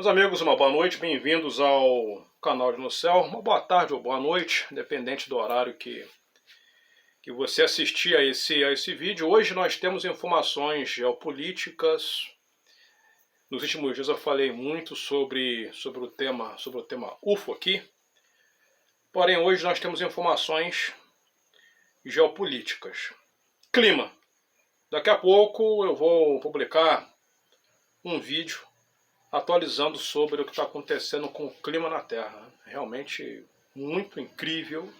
Meus amigos, uma boa noite, bem-vindos ao canal de No Céu. Uma boa tarde ou boa noite, dependente do horário que você assistir a esse vídeo. Hoje nós temos informações geopolíticas. Nos últimos dias eu falei muito sobre o tema UFO aqui. Porém, hoje nós temos informações geopolíticas. Clima. Daqui a pouco eu vou publicar um vídeo atualizando sobre o que está acontecendo com o clima na Terra. Realmente muito incrível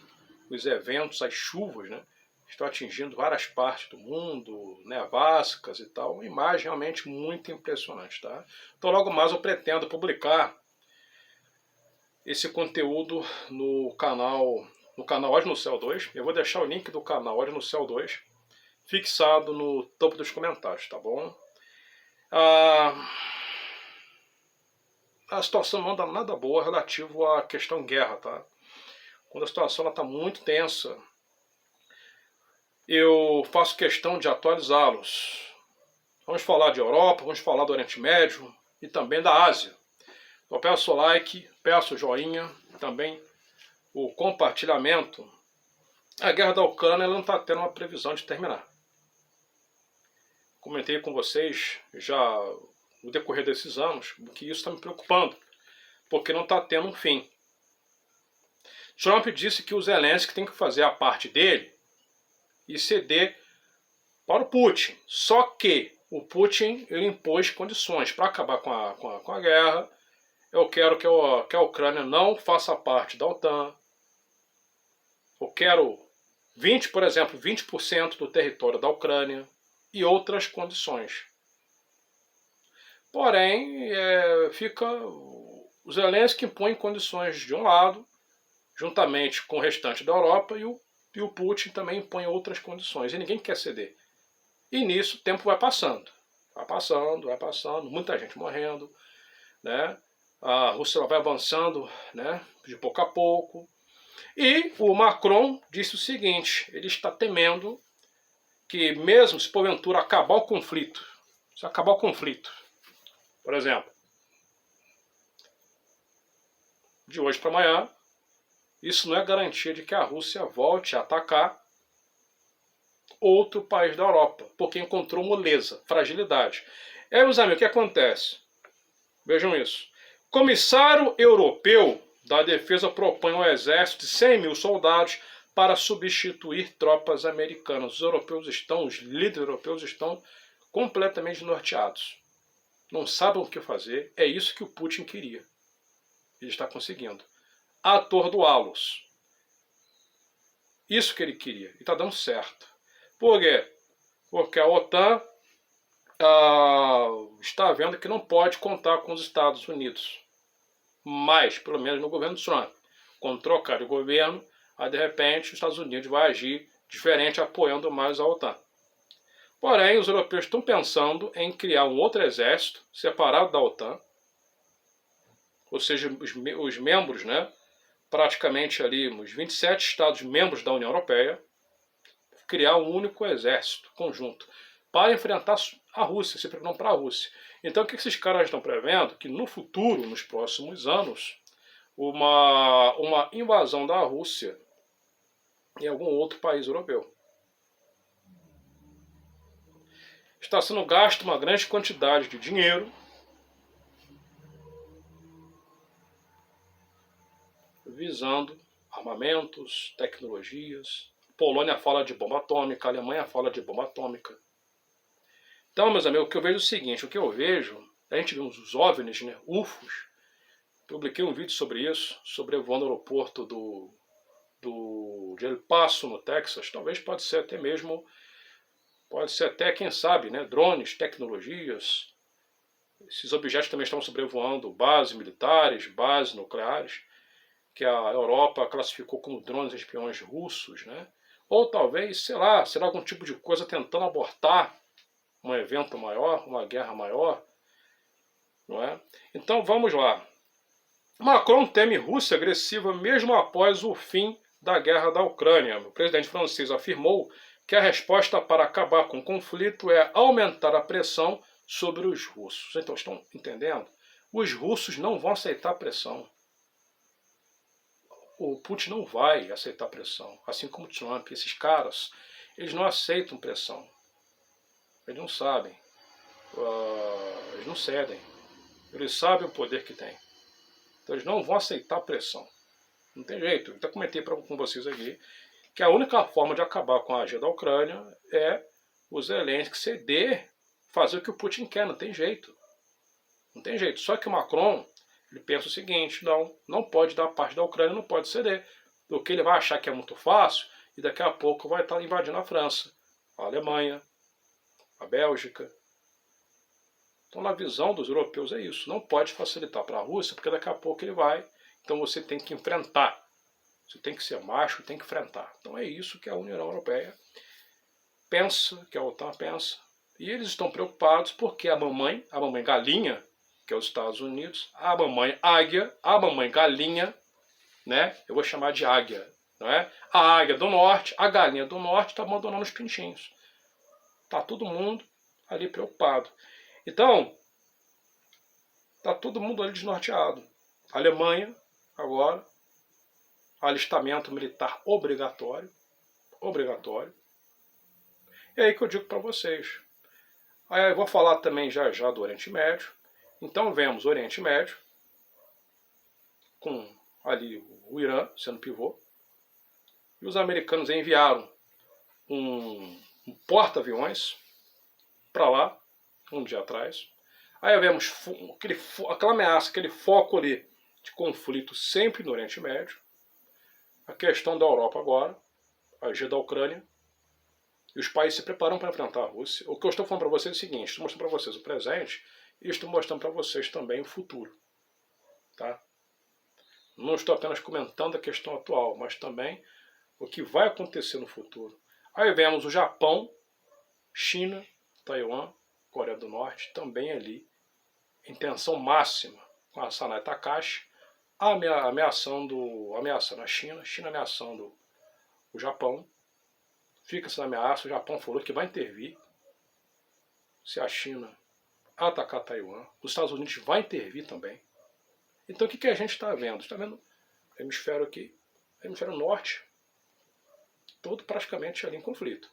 os eventos, as chuvas, né? Estão atingindo várias partes do mundo, nevascas e tal. Uma imagem realmente muito impressionante, tá? Então logo mais eu pretendo publicar esse conteúdo no canal Olhos no Céu 2. Eu vou deixar o link do canal Olhos no Céu 2 fixado no topo dos comentários, tá bom? A situação não anda nada boa relativo à questão guerra, tá? Quando a situação está muito tensa, eu faço questão de atualizá-los. Vamos falar de Europa, vamos falar do Oriente Médio e também da Ásia. Eu peço o like, peço o joinha, também o compartilhamento. A guerra da Ucrânia não está tendo uma previsão de terminar. Comentei com vocês já no decorrer desses anos que isso está me preocupando, porque não está tendo um fim. Trump disse que o Zelensky tem que fazer a parte dele e ceder para o Putin. Só que o Putin ele impôs condições para acabar com a guerra. Eu quero que a Ucrânia não faça parte da OTAN. Eu quero 20% do território da Ucrânia e outras condições. Porém, fica o Zelensky impõe condições de um lado, juntamente com o restante da Europa, e o Putin também impõe outras condições, e ninguém quer ceder. E nisso o tempo vai passando, muita gente morrendo, né? A Rússia vai avançando, né, de pouco a pouco. E o Macron disse o seguinte, ele está temendo que mesmo se porventura acabar o conflito, por exemplo, de hoje para amanhã, isso não é garantia de que a Rússia volte a atacar outro país da Europa, porque encontrou moleza, fragilidade. Meus amigos, o que acontece? Vejam isso. Comissário Europeu da Defesa propõe um exército de 100 mil soldados para substituir tropas americanas. Os líderes europeus estão completamente norteados. Não sabem o que fazer, é isso que o Putin queria. Ele está conseguindo atordoá-los. Isso que ele queria, e está dando certo. Por quê? Porque a OTAN está vendo que não pode contar com os Estados Unidos. Mas, pelo menos no governo Trump, quando trocar de governo, aí de repente os Estados Unidos vai agir diferente, apoiando mais a OTAN. Porém, os europeus estão pensando em criar um outro exército separado da OTAN, ou seja, os membros, né, praticamente ali, os 27 Estados membros da União Europeia, criar um único exército conjunto para enfrentar a Rússia, se preparam para a Rússia. Então, o que esses caras estão prevendo? Que no futuro, nos próximos anos, uma invasão da Rússia em algum outro país europeu. Está sendo gasto uma grande quantidade de dinheiro visando armamentos, tecnologias. A Polônia fala de bomba atômica, a Alemanha fala de bomba atômica. Então, meus amigos, o que eu vejo é o seguinte, a gente vê uns OVNIs, né, UFOs. Publiquei um vídeo sobre isso, sobrevoando o aeroporto de El Paso, no Texas. Talvez pode ser até, quem sabe, né, drones, tecnologias. Esses objetos também estão sobrevoando bases militares, bases nucleares, que a Europa classificou como drones espiões russos, né? Ou talvez, sei lá, será algum tipo de coisa tentando abortar um evento maior, uma guerra maior, não é? Então vamos lá. Macron teme Rússia agressiva mesmo após o fim da guerra da Ucrânia. O presidente francês afirmou que a resposta para acabar com o conflito é aumentar a pressão sobre os russos. Então, estão entendendo? Os russos não vão aceitar pressão. O Putin não vai aceitar pressão, assim como o Trump. Esses caras, eles não aceitam pressão. Eles não sabem. Eles não cedem. Eles sabem o poder que têm. Então eles não vão aceitar pressão. Não tem jeito. Eu até comentei com vocês aqui que a única forma de acabar com a agenda da Ucrânia é o Zelensky ceder, fazer o que o Putin quer. Não tem jeito. Não tem jeito. Só que o Macron, ele pensa o seguinte: não pode dar parte da Ucrânia, não pode ceder. Porque ele vai achar que é muito fácil e daqui a pouco vai estar invadindo a França, a Alemanha, a Bélgica. Então, na visão dos europeus é isso. Não pode facilitar para a Rússia, porque daqui a pouco ele vai. Então você tem que enfrentar. Você tem que ser macho, tem que enfrentar. Então é isso que a União Europeia pensa, que a OTAN pensa. E eles estão preocupados porque a mamãe galinha, que é os Estados Unidos, a mamãe águia, a mamãe galinha, né? Eu vou chamar de águia, não é? A águia do norte, a galinha do norte está abandonando os pintinhos. Tá todo mundo ali preocupado. Então, tá todo mundo ali desnorteado. A Alemanha, agora, alistamento militar obrigatório. Obrigatório. E aí que eu digo para vocês. Aí eu vou falar também já do Oriente Médio. Então vemos o Oriente Médio, com ali o Irã sendo pivô. E os americanos enviaram um porta-aviões para lá, um dia atrás. Aí vemos aquela ameaça, aquele foco ali de conflito sempre no Oriente Médio. A questão da Europa agora, a agenda da Ucrânia. E os países se preparam para enfrentar a Rússia. O que eu estou falando para vocês é o seguinte: estou mostrando para vocês o presente e estou mostrando para vocês também o futuro. Tá? Não estou apenas comentando a questão atual, mas também o que vai acontecer no futuro. Aí vemos o Japão, China, Taiwan, Coreia do Norte, também ali, em tensão máxima com a Sanai Takahashi, ameaçando a China, China ameaçando o Japão. Fica essa ameaça, o Japão falou que vai intervir se a China atacar Taiwan. Os Estados Unidos vai intervir também. Então o que a gente está vendo? Está vendo o hemisfério aqui, o hemisfério norte, todo praticamente ali em conflito.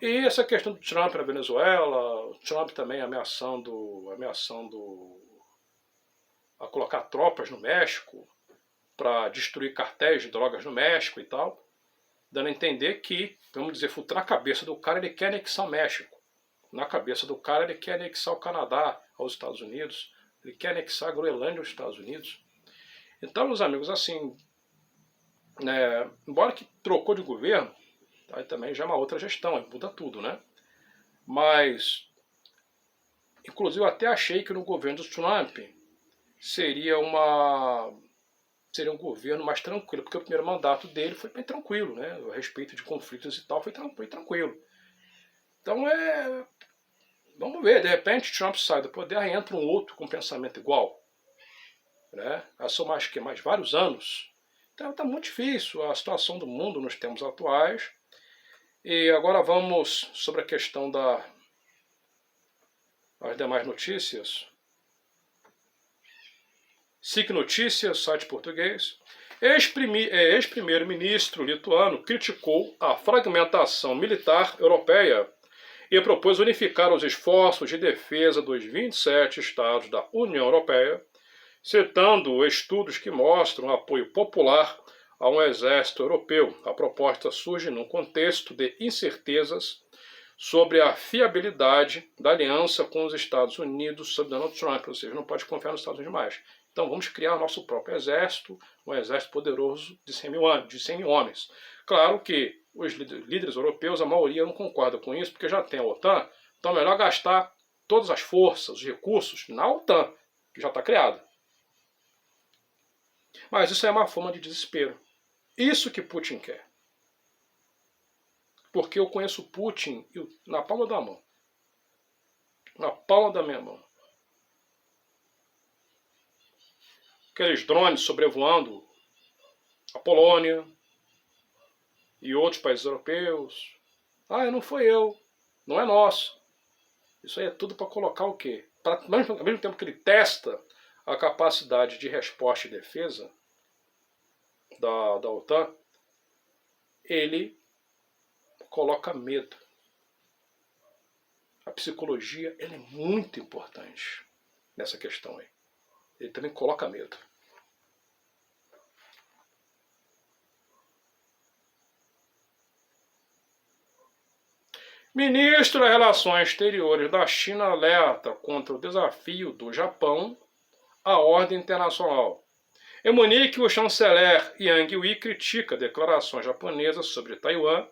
E essa questão do Trump na Venezuela, o Trump também ameaçando a colocar tropas no México para destruir cartéis de drogas no México e tal, dando a entender que, vamos dizer, na cabeça do cara ele quer anexar o México. Na cabeça do cara ele quer anexar o Canadá aos Estados Unidos. Ele quer anexar a Groenlândia aos Estados Unidos. Então, meus amigos, assim, embora que trocou de governo, aí também já é uma outra gestão, aí muda tudo, né? Mas, inclusive, eu até achei que no governo do Trump seria um governo mais tranquilo, porque o primeiro mandato dele foi bem tranquilo, né? A respeito de conflitos e tal, foi tranquilo. Então vamos ver, de repente Trump sai do poder, aí entra um outro com pensamento igual, né? São mais vários anos. Então está muito difícil a situação do mundo nos tempos atuais. E agora vamos sobre a questão as demais notícias. SIC Notícias, site português. Ex-primeiro-ministro lituano criticou a fragmentação militar europeia e propôs unificar os esforços de defesa dos 27 estados da União Europeia, citando estudos que mostram apoio popular a um exército europeu. A proposta surge num contexto de incertezas sobre a fiabilidade da aliança com os Estados Unidos sob Donald Trump, ou seja, não pode confiar nos Estados Unidos mais. Então vamos criar o nosso próprio exército, um exército poderoso de 100 mil homens. Claro que os líderes europeus, a maioria não concorda com isso, porque já tem a OTAN, então é melhor gastar todas as forças, os recursos na OTAN, que já está criada. Mas isso é uma forma de desespero. Isso que Putin quer. Porque eu conheço Putin na palma da mão. Na palma da minha mão. Aqueles drones sobrevoando a Polônia e outros países europeus. Não foi eu. Não é nosso. Isso aí é tudo para colocar o quê? Ao mesmo tempo que ele testa a capacidade de resposta e defesa da OTAN, ele coloca medo. A psicologia ela é muito importante nessa questão aí. Ele também coloca medo. Ministro das Relações Exteriores da China alerta contra o desafio do Japão à ordem internacional. Em Munique, o chanceler Yang Yi critica declarações japonesas sobre Taiwan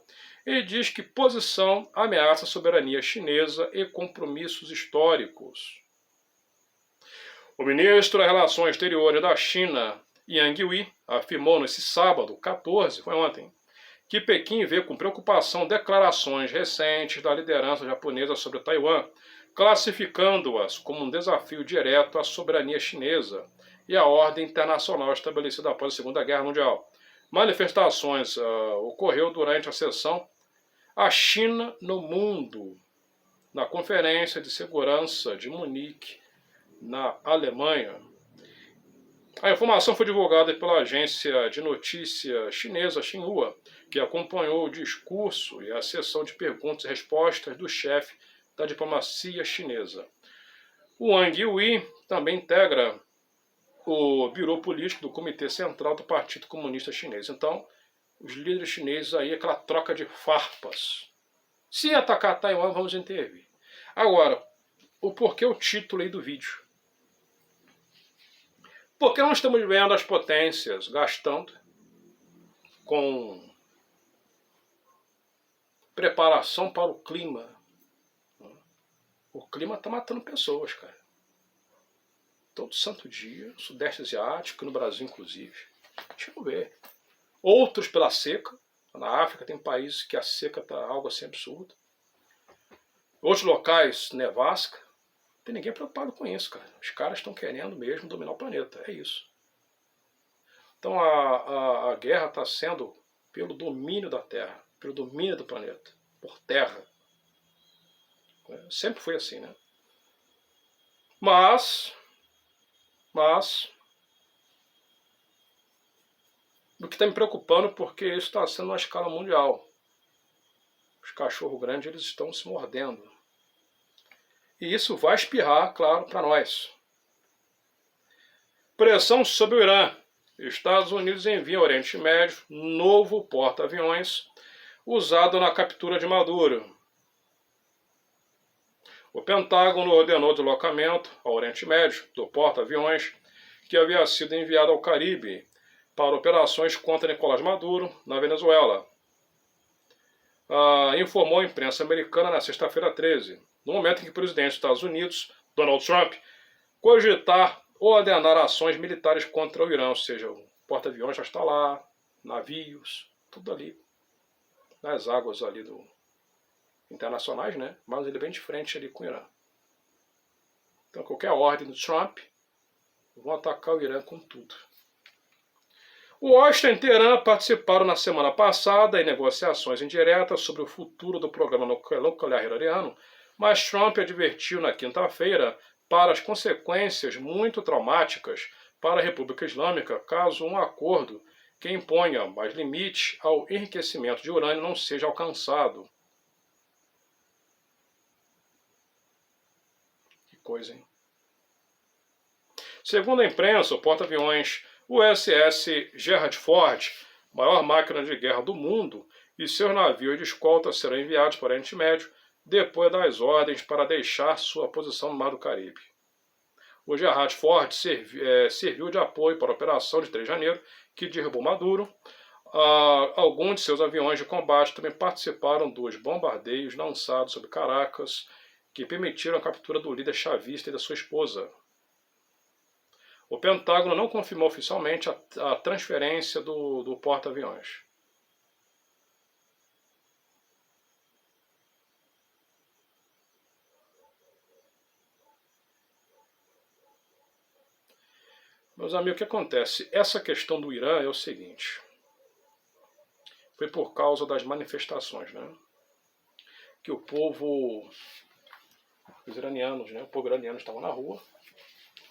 e diz que posição ameaça a soberania chinesa e compromissos históricos. O ministro das Relações Exteriores da China, Yang Yi, afirmou nesse sábado, 14, foi ontem, que Pequim vê com preocupação declarações recentes da liderança japonesa sobre Taiwan, classificando-as como um desafio direto à soberania chinesa e à ordem internacional estabelecida após a Segunda Guerra Mundial. Manifestações ocorreu durante a sessão A China no Mundo, na Conferência de Segurança de Munique, na Alemanha. A informação foi divulgada pela agência de notícia chinesa Xinhua, que acompanhou o discurso e a sessão de perguntas e respostas do chefe da diplomacia chinesa. O Wang Yi também integra o Bureau Político do Comitê Central do Partido Comunista Chinês. Então, os líderes chineses aí, aquela troca de farpas. Se atacar Taiwan, vamos intervir. Agora, o porquê o título aí do vídeo? Porque nós estamos vendo as potências gastando com preparação para o clima. O clima está matando pessoas, cara. Todo santo dia, no Sudeste Asiático, no Brasil inclusive. Deixa eu ver. Outros pela seca. Na África tem países que a seca está algo assim absurdo. Outros locais, nevasca. Não tem ninguém preocupado com isso, cara. Os caras estão querendo mesmo dominar o planeta. É isso. Então a guerra está sendo pelo domínio da Terra, pelo domínio do planeta, por terra. Sempre foi assim, né? Mas o que está me preocupando porque isso está sendo uma escala mundial. Os cachorros grandes eles estão se mordendo. E isso vai espirrar, claro, para nós. Pressão sobre o Irã. Estados Unidos envia ao Oriente Médio novo porta-aviões usado na captura de Maduro. O Pentágono ordenou o deslocamento ao Oriente Médio do porta-aviões que havia sido enviado ao Caribe para operações contra Nicolás Maduro na Venezuela. Informou a imprensa americana na sexta-feira 13, no momento em que o presidente dos Estados Unidos, Donald Trump, cogitar ordenar ações militares contra o Irã, ou seja, o porta-aviões já está lá, navios, tudo ali, nas águas ali internacionais, né? Mas ele é bem de frente ali com o Irã. Então, qualquer ordem do Trump, vão atacar o Irã com tudo. Washington e Teherã participaram na semana passada em negociações indiretas sobre o futuro do programa nuclear iraniano, mas Trump advertiu na quinta-feira para as consequências muito traumáticas para a República Islâmica caso um acordo que imponha mais limite ao enriquecimento de urânio não seja alcançado. Que coisa, hein? Segundo a imprensa, o porta-aviões USS Gerald Ford, maior máquina de guerra do mundo, e seus navios de escolta serão enviados para o Oriente Médio depois das ordens para deixar sua posição no Mar do Caribe. O Gerald Ford serviu de apoio para a operação de 3 de janeiro, que derrubou Maduro. Alguns de seus aviões de combate também participaram dos bombardeios lançados sobre Caracas, que permitiram a captura do líder chavista e da sua esposa. O Pentágono não confirmou oficialmente a transferência do porta-aviões. Meus amigos, o que acontece? Essa questão do Irã é o seguinte. Foi por causa das manifestações, né? Que o povo, os iranianos, né? O povo iraniano estava na rua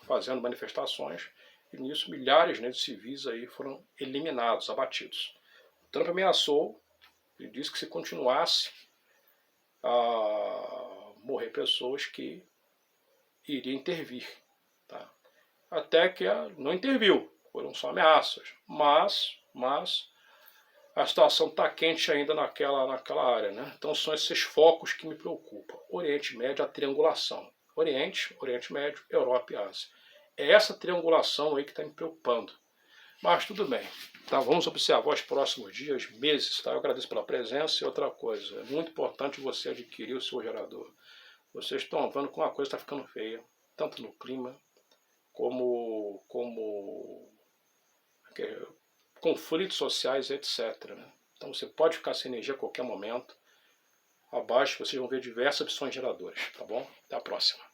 fazendo manifestações, e nisso milhares, né, de civis aí foram eliminados, abatidos. O Trump ameaçou e disse que se continuasse a morrer pessoas que iria intervir. Tá? Até que não interviu, foram só ameaças. Mas a situação está quente ainda naquela área. Né? Então são esses focos que me preocupam. Oriente Médio, a triangulação. Oriente Médio, Europa e Ásia. É essa triangulação aí que está me preocupando. Mas tudo bem. Tá, vamos observar os próximos dias, meses. Tá? Eu agradeço pela presença. E outra coisa, é muito importante você adquirir o seu gerador. Vocês estão vendo como a coisa está ficando feia, tanto no clima, como conflitos sociais, etc. Né? Então você pode ficar sem energia a qualquer momento. Abaixo vocês vão ver diversas opções de geradores. Tá bom? Até a próxima.